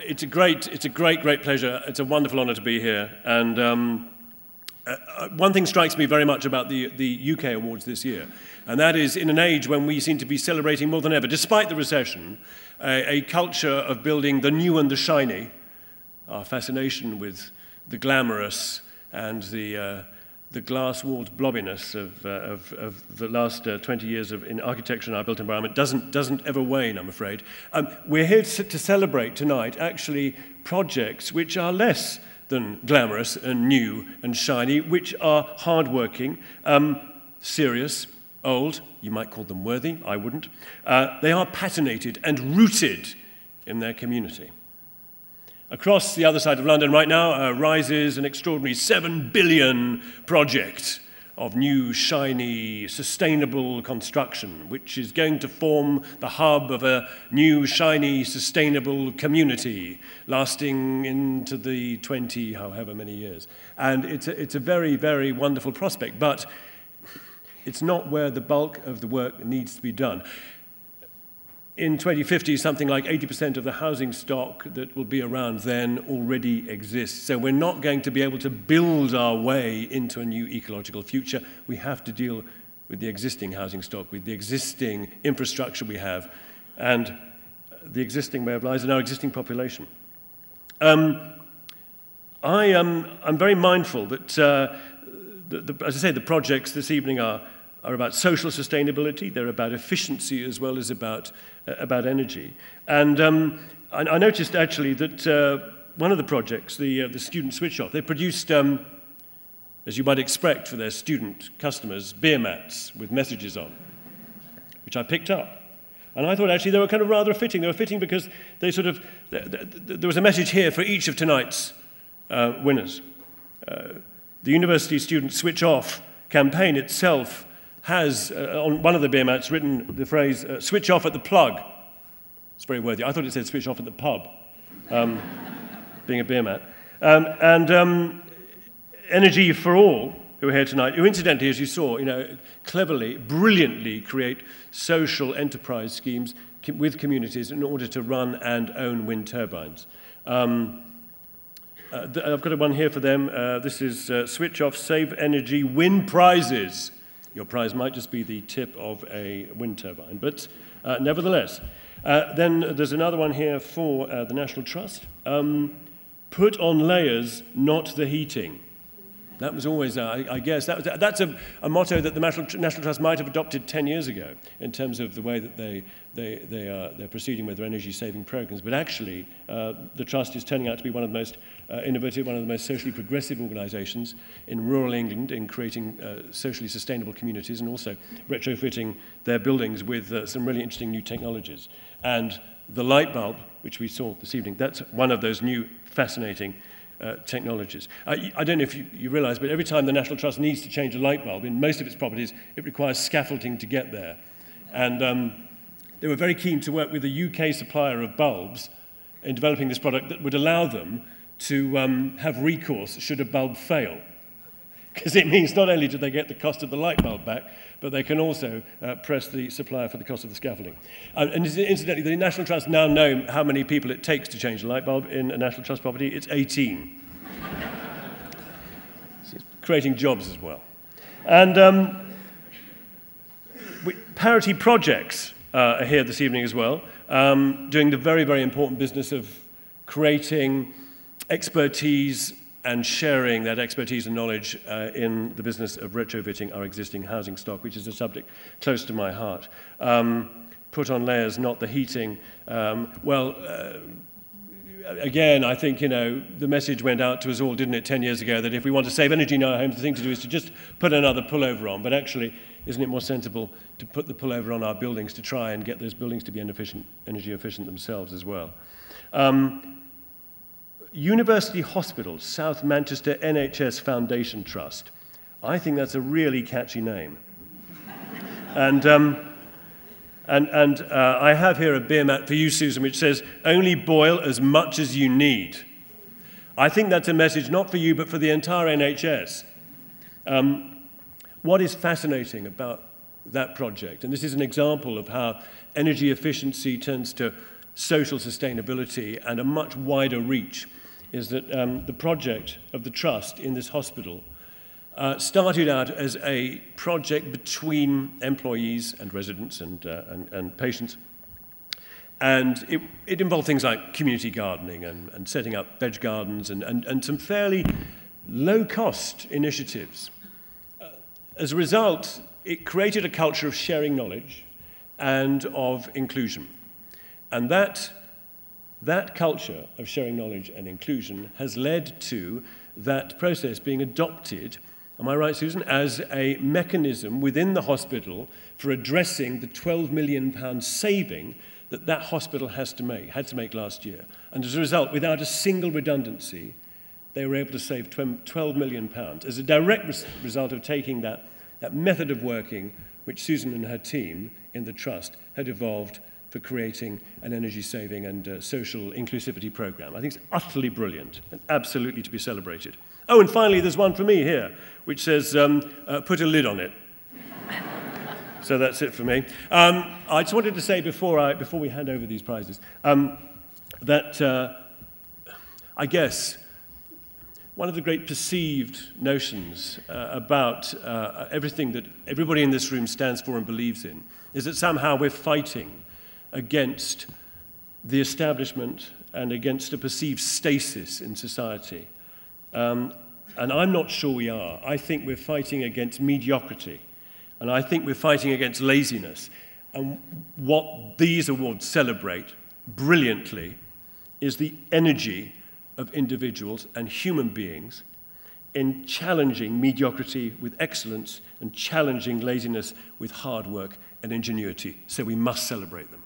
it's a great pleasure. It's a wonderful honour to be here. And one thing strikes me very much about the UK awards this year, and that is in an age when we seem to be celebrating more than ever, despite the recession, a culture of building the new and the shiny, our fascination with the glamorous and the glass-walled blobbiness of the last 20 years in architecture and our built environment doesn't ever wane, I'm afraid. We're here to celebrate tonight, actually, projects which are less than glamorous and new and shiny, which are hardworking, serious, old. You might call them worthy. I wouldn't. They are patinated and rooted in their community. Across the other side of London right now rises an extraordinary 7 billion project of new, shiny, sustainable construction, which is going to form the hub of a new, shiny, sustainable community lasting into the 20, however many years. And it's a very, very wonderful prospect, but it's not where the bulk of the work needs to be done. In 2050, something like 80% of the housing stock that will be around then already exists. So we're not going to be able to build our way into a new ecological future. We have to deal with the existing housing stock, with the existing infrastructure we have, and the existing way of life and our existing population. I'm very mindful that, as I say, the projects this evening are about social sustainability. They're about efficiency as well as about energy. And I noticed actually that one of the projects, the student switch-off, they produced, as you might expect for their student customers, beer mats with messages on, which I picked up. And I thought actually they were kind of rather fitting. They were fitting because they there was a message here for each of tonight's winners. The University Student Switch-Off campaign itself has, on one of the beer mats, written the phrase, switch off at the plug. It's very worthy. I thought it said switch off at the pub, being a beer mat. Energy for All, who are here tonight, who incidentally, as you saw, cleverly, brilliantly create social enterprise schemes with communities in order to run and own wind turbines. I've got one here for them. This is Switch Off Save Energy Win Prizes. Your prize might just be the tip of a wind turbine, but nevertheless. Then there's another one here for the National Trust. Put on layers, not the heating. That was always, I guess, that's a motto that the National Trust might have adopted 10 years ago in terms of the way that they're proceeding with their energy-saving programs. But actually, the Trust is turning out to be one of the most innovative, one of the most socially progressive organisations in rural England in creating socially sustainable communities and also retrofitting their buildings with some really interesting new technologies. And the light bulb, which we saw this evening, that's one of those new fascinating technologies. I don't know if you realise, but every time the National Trust needs to change a light bulb in most of its properties, it requires scaffolding to get there. And they were very keen to work with a UK supplier of bulbs in developing this product that would allow them to have recourse should a bulb fail. Because it means not only do they get the cost of the light bulb back, but they can also press the supplier for the cost of the scaffolding. And incidentally, the National Trust now know how many people it takes to change a light bulb in a National Trust property. It's 18. So it's creating jobs as well. And Parity Projects are here this evening as well, doing the very, very important business of creating expertise and sharing that expertise and knowledge in the business of retrofitting our existing housing stock, which is a subject close to my heart. Put on layers, not the heating. Again, I think, the message went out to us all, didn't it, 10 years ago, that if we want to save energy in our homes, the thing to do is to just put another pullover on. But actually, isn't it more sensible to put the pullover on our buildings to try and get those buildings to be energy efficient themselves as well? University Hospital, South Manchester NHS Foundation Trust. I think that's a really catchy name. And I have here a beer mat for you, Susan, which says, only boil as much as you need. I think that's a message not for you, but for the entire NHS. What is fascinating about that project, and this is an example of how energy efficiency tends to social sustainability and a much wider reach is that the project of the Trust in this hospital started out as a project between employees and residents and patients. And it involved things like community gardening and setting up veg gardens and some fairly low-cost initiatives. As a result, it created a culture of sharing knowledge and of inclusion. And that culture of sharing knowledge and inclusion has led to that process being adopted, am I right, Susan, as a mechanism within the hospital for addressing the £12 million saving that hospital had to make last year. And as a result, without a single redundancy, they were able to save £12 million as a direct result of taking that method of working which Susan and her team in the Trust had evolved for creating an energy-saving and social inclusivity program. I think it's utterly brilliant and absolutely to be celebrated. Oh, and finally, there's one for me here, which says, put a lid on it. So that's it for me. I just wanted to say before we hand over these prizes that I guess one of the great perceived notions about everything that everybody in this room stands for and believes in is that somehow we're fighting against the establishment and against a perceived stasis in society. And I'm not sure we are. I think we're fighting against mediocrity. And I think we're fighting against laziness. And what these awards celebrate brilliantly is the energy of individuals and human beings in challenging mediocrity with excellence and challenging laziness with hard work and ingenuity. So we must celebrate them.